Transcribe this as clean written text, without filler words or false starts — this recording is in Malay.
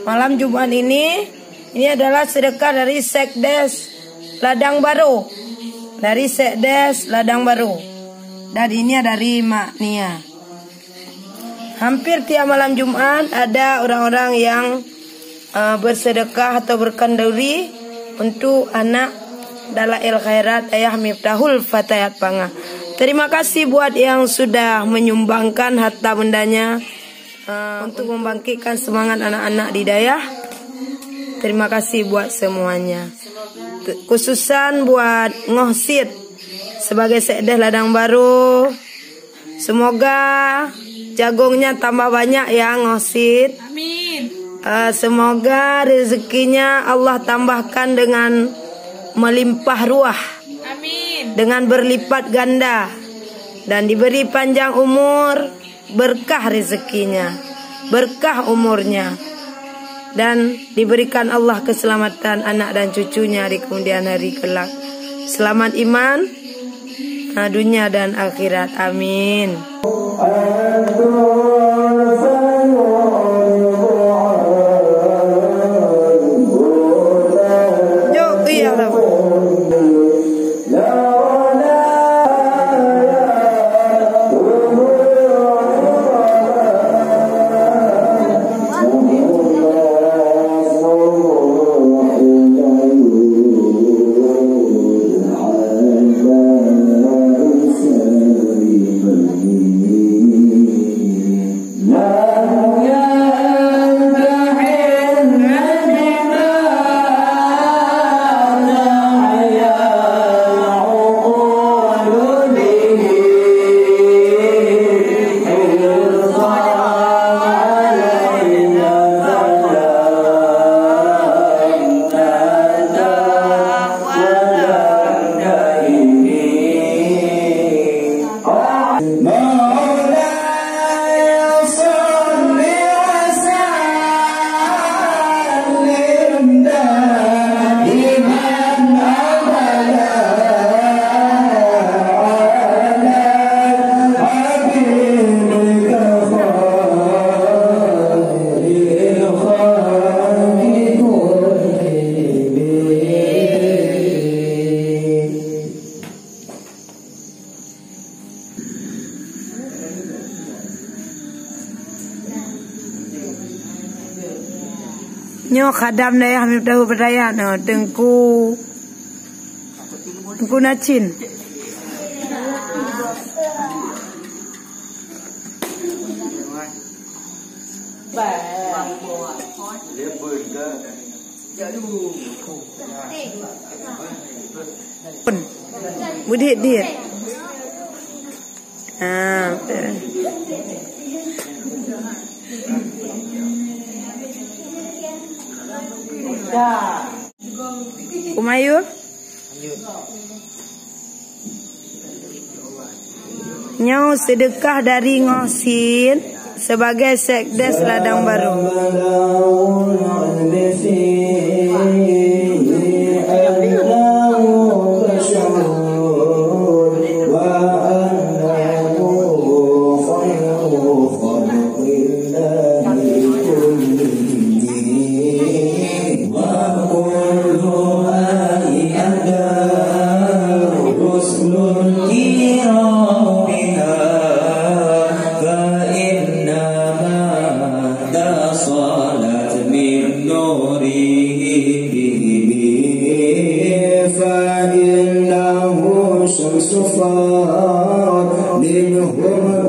Malam Jumat ini adalah sedekah dari Sekdes Ladang Baru. Dari Sekdes Ladang Baru. Dan ini dari Mak Nia. Hampir tiap malam Jumat ada orang-orang yang bersedekah atau berkenduri untuk anak Dalail Khairat Ayah Miftahul Fatayat Pangah. Terima kasih buat yang sudah menyumbangkan harta bendanya untuk membangkitkan semangat anak-anak di Dayah. Terima kasih buat semuanya. Khususan buat Ngohsid sebagai Sekdes Ladang Baru. Semoga jagungnya tambah banyak ya Ngohsid. Amin. Semoga rezekinya Allah tambahkan dengan melimpah ruah. Amin. Dengan berlipat ganda. Dan diberi panjang umur, berkah rezekinya, berkah umurnya. Dan diberikan Allah keselamatan anak dan cucunya di kemudian hari kelak. Selamat iman dunia dan akhirat. Amin. Nyo khadam Dayah Miftahul Fatayat no Tengku Nacin. Budi dia. Kumayur Nyau sedekah dari Ngohsid sebagai Sekdes Ladang Baru. فإنه شمس فار منهم